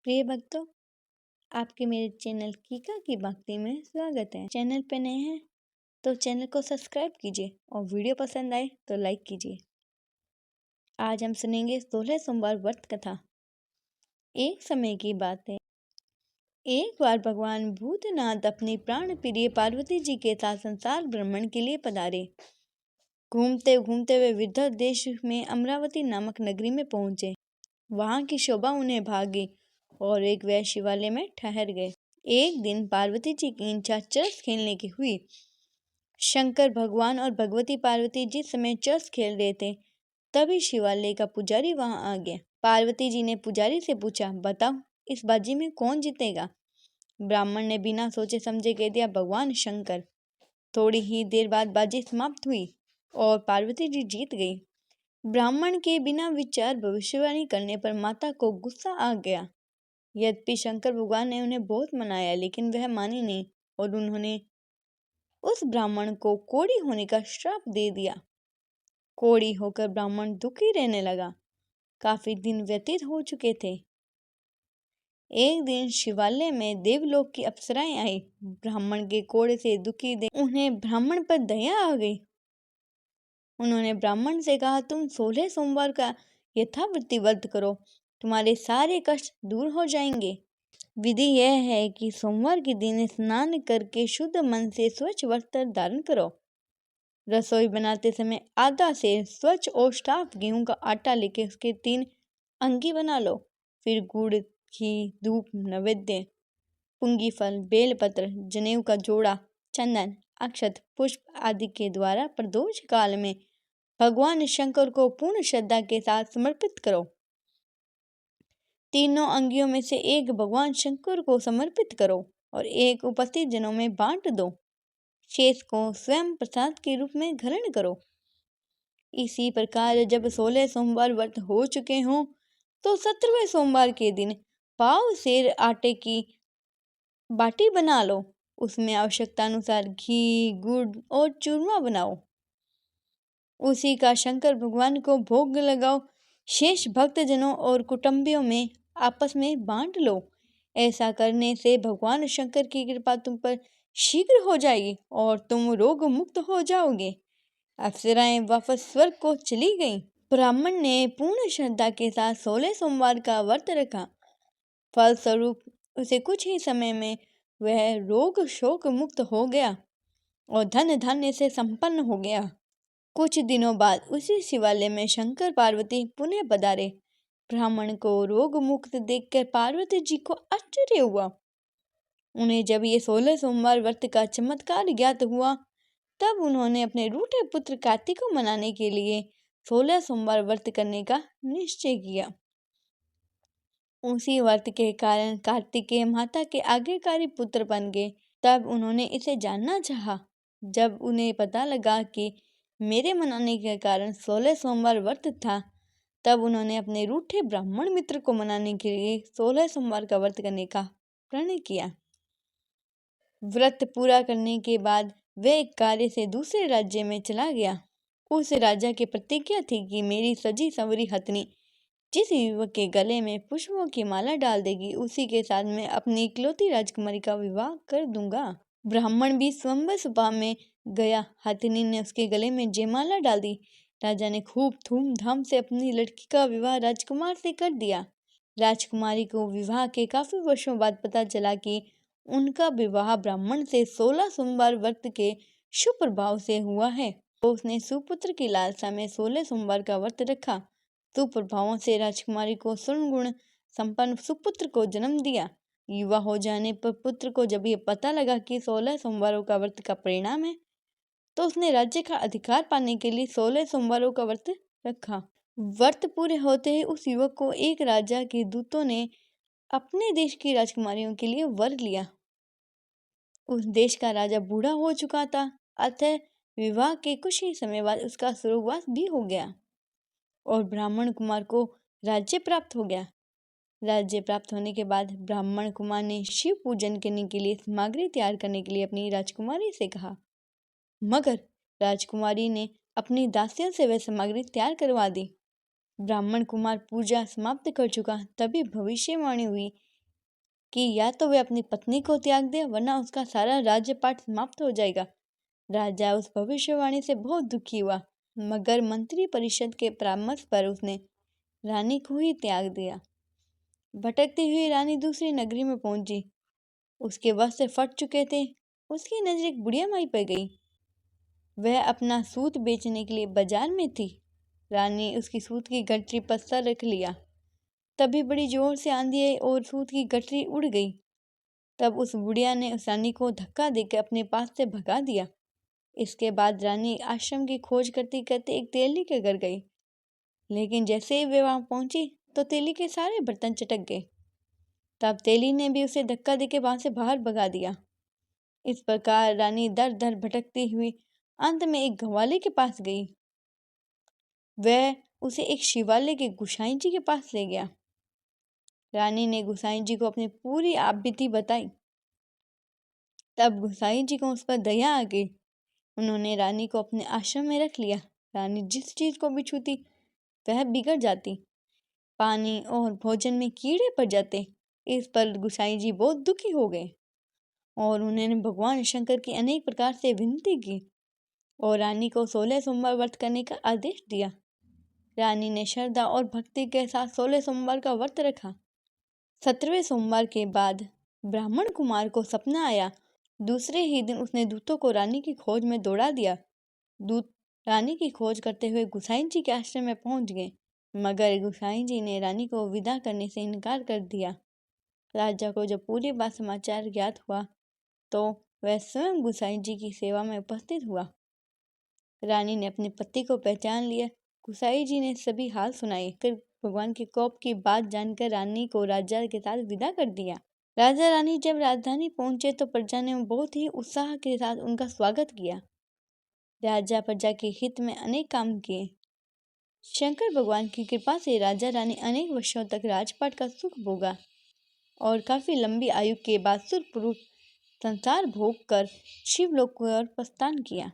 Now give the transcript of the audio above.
प्रिय भक्तों, आपके मेरे चैनल कीका की भक्ति में स्वागत है। चैनल पे नए हैं तो चैनल को सब्सक्राइब कीजिए और वीडियो पसंद आए तो लाइक कीजिए। आज हम सुनेंगे 16 सोमवार व्रत कथा। एक समय की बात है, एक बार भगवान भूतनाथ अपनी प्राण प्रिय पार्वती जी के साथ संसार भ्रमण के लिए पधारे। घूमते घूमते वे विदर्भ देश में अमरावती नामक नगरी में पहुंचे। वहां की शोभा उन्हें भा गई और एक वे शिवालय में ठहर गए। एक दिन पार्वती जी की इच्छा चर्स खेलने की हुई। शंकर भगवान और भगवती पार्वती जिस समय चर्स खेल रहे थे, तभी शिवालय का पुजारी वहां आ गया। पार्वती जी ने पुजारी से पूछा, बताओ इस बाजी में कौन जीतेगा? ब्राह्मण ने बिना सोचे समझे कह दिया, भगवान शंकर। थोड़ी ही देर बाद बाजी समाप्त हुई और पार्वती जी जीत गई। ब्राह्मण के बिना विचार भविष्यवाणी करने पर माता को गुस्सा आ गया। यद्यपि शंकर भगवान ने उन्हें बहुत मनाया, लेकिन वह मानी नहीं और उन्होंने उस ब्राह्मण को कोढ़ी होने का श्राप दे दिया। कोढ़ी होकर ब्राह्मण दुखी रहने लगा। काफी दिन व्यतीत हो चुके थे। एक दिन शिवालय में देवलोक की अप्सराएं आई। ब्राह्मण के कोढ़ से दुखी देख उन्हें ब्राह्मण पर दया आ गई। उन्होंने ब्राह्मण से कहा, तुम 16 सोमवार का यथावृत्ति व्रत करो, तुम्हारे सारे कष्ट दूर हो जाएंगे। विधि यह है कि सोमवार के दिन स्नान करके शुद्ध मन से स्वच्छ वस्त्र धारण करो। रसोई बनाते समय आधा से स्वच्छ और साफ गेहूं का आटा लेके उसके 3 अंगी बना लो। फिर गुड़, घी, धूप, नैवेद्य, पुंगी फल, बेलपत्र, जनेऊ का जोड़ा, चंदन, अक्षत, पुष्प आदि के द्वारा प्रदोष काल में भगवान शंकर को पूर्ण श्रद्धा के साथ समर्पित करो। तीनों अंगियों में से एक भगवान शंकर को समर्पित करो और एक उपस्थित जनों में बांट दो। शेष को स्वयं प्रसाद के रूप में ग्रहण करो। इसी प्रकार जब 16 सोमवार व्रत हो चुके हों तो 17वें सोमवार के दिन पाव सेर आटे की बाटी बना लो। उसमें आवश्यकता अनुसार घी, गुड़ और चूरमा बनाओ। उसी का शंकर भगवान को भोग लगाओ। शेष भक्तजनों और कुटुंबियों में आपस में बांट लो। ऐसा करने से भगवान शंकर की कृपा तुम पर शीघ्र हो जाएगी और तुम रोग मुक्त हो जाओगे। अप्सराएं वापस स्वर्ग को चली गईं। ब्राह्मण ने पूर्ण श्रद्धा के साथ 16 सोमवार का व्रत रखा। फलस्वरूप उसे कुछ ही समय में वह रोग शोक मुक्त हो गया और धन धान्य से संपन्न हो गया। कुछ दिनों बाद उसी शिवालय में शंकर पार्वती पुनः पधारे। ब्राह्मण को रोग मुक्त देखकर पार्वती जी को आश्चर्य हुआ। उन्हें जब ये 16 सोमवार व्रत का चमत्कार ज्ञात हुआ, तब उन्होंने अपने रूठे पुत्र कार्तिक को मनाने के लिए 16 सोमवार व्रत करने का निश्चय किया। उसी व्रत के कारण कार्तिकेय माता के आज्ञाकारी पुत्र बन गए। तब उन्होंने इसे जानना चाहा। जब उन्हें पता लगा कि मेरे मनाने के कारण 16 सोमवार व्रत था, तब उन्होंने अपने रूठे ब्राह्मण मित्र को मनाने के लिए 16 सोमवार का व्रत करने का प्रण किया। व्रत पूरा करने के बाद वह एक कार्य से दूसरे राज्य में चला गया। उस राजा की प्रतिज्ञा थी कि मेरी सजी संवरी हथनी जिस युवक के गले में पुष्पों की माला डाल देगी, उसी के साथ मैं अपनी इकलौती राजकुमारी का विवाह कर दूंगा। ब्राह्मण भी स्वयंवर सभा में गया। हथिनी ने उसके गले में जयमाला डाल दी। राजा ने खूब धूमधाम से अपनी लड़की का विवाह राजकुमार से कर दिया। राजकुमारी को विवाह के काफी वर्षों बाद पता चला कि उनका विवाह ब्राह्मण से 16 सोमवार व्रत के शुभ प्रभाव से हुआ है। तो उसने सुपुत्र की लालसा में 16 सोमवार का व्रत रखा। सुप्रभावों से राजकुमारी को स्वर्ण गुण संपन्न सुपुत्र को जन्म दिया। युवा हो जाने पर पुत्र को जब ये पता लगा कि 16 सोमवारों का व्रत का परिणाम है, तो उसने राज्य का अधिकार पाने के लिए 16 सोमवारों का व्रत रखा। व्रत पूरे होते ही उस युवक को एक राजा के दूतों ने अपने देश की राजकुमारियों के लिए वर लिया। उस देश का राजा बूढ़ा हो चुका था, अतः विवाह के कुछ ही समय बाद उसका स्वर्गवास भी हो गया और ब्राह्मण कुमार को राज्य प्राप्त हो गया। राज्य प्राप्त होने के बाद ब्राह्मण कुमार ने शिव पूजन करने के लिए सामग्री तैयार करने के लिए अपनी राजकुमारी से कहा, मगर राजकुमारी ने अपनी दासियों से वह सामग्री तैयार करवा दी। ब्राह्मण कुमार पूजा समाप्त कर चुका, तभी भविष्यवाणी हुई कि या तो वे अपनी पत्नी को त्याग दे वरना उसका सारा राज्यपाठ समाप्त हो जाएगा। राजा उस भविष्यवाणी से बहुत दुखी हुआ, मगर मंत्री परिषद के परामर्श पर उसने रानी को ही त्याग दिया। भटकती हुई रानी दूसरी नगरी में पहुंची। उसके वस्त्र फट चुके थे। उसकी नजर एक बुढ़िया माई पर गई। वह अपना सूत बेचने के लिए बाजार में थी। रानी उसकी सूत की गठरी पर सर रख लिया। तभी बड़ी जोर से आंधी आई और सूत की गठरी उड़ गई। तब उस बुढ़िया ने उस रानी को धक्का देकर अपने पास से भगा दिया। इसके बाद रानी आश्रम की खोज करते करते एक तेली के घर गई, लेकिन जैसे ही वे वहां पहुंची तो तेली के सारे बर्तन चटक गए। तब तेली ने भी उसे धक्का देकर वहां से बाहर भगा दिया। इस प्रकार रानी दर दर भटकती हुई अंत में एक ग्वाले के पास गई। वह उसे एक शिवालय के गोसाई जी के पास ले गया। रानी ने गोसाई जी को अपनी पूरी आपबीती बताई। तब गोसाई जी को उस पर दया आ गई। उन्होंने रानी को अपने आश्रम में रख लिया। रानी जिस चीज को भी छूती वह बिगड़ जाती। पानी और भोजन में कीड़े पड़ जाते। इस पर गोसाई जी बहुत दुखी हो गए और उन्होंने भगवान शंकर की अनेक प्रकार से विनती की और रानी को 16 सोमवार व्रत करने का आदेश दिया। रानी ने श्रद्धा और भक्ति के साथ 16 सोमवार का व्रत रखा। 17वें सोमवार के बाद ब्राह्मण कुमार को सपना आया। दूसरे ही दिन उसने दूतों को रानी की खोज में दौड़ा दिया। दूत रानी की खोज करते हुए गोसाई जी के आश्रम में पहुंच गए, मगर गोसाई जी ने रानी को विदा करने से इनकार कर दिया। राजा को जब पूरी बात समाचार ज्ञात हुआ तो वह स्वयं गोसाई जी की सेवा में उपस्थित हुआ। रानी ने अपने पति को पहचान लिया। गोसाई जी ने सभी हाल सुनाए। फिर भगवान के कोप की बात जानकर रानी को राजा के साथ विदा कर दिया। राजा रानी जब राजधानी पहुंचे तो प्रजा ने बहुत ही उत्साह के साथ उनका स्वागत किया। राजा प्रजा के हित में अनेक काम किए। शंकर भगवान की कृपा से राजा रानी अनेक वर्षों तक राजपाट का सुख भोगा और काफी लंबी आयु के बाद सुखपूर्वक संसार भोग कर शिवलोक की ओर प्रस्थान किया।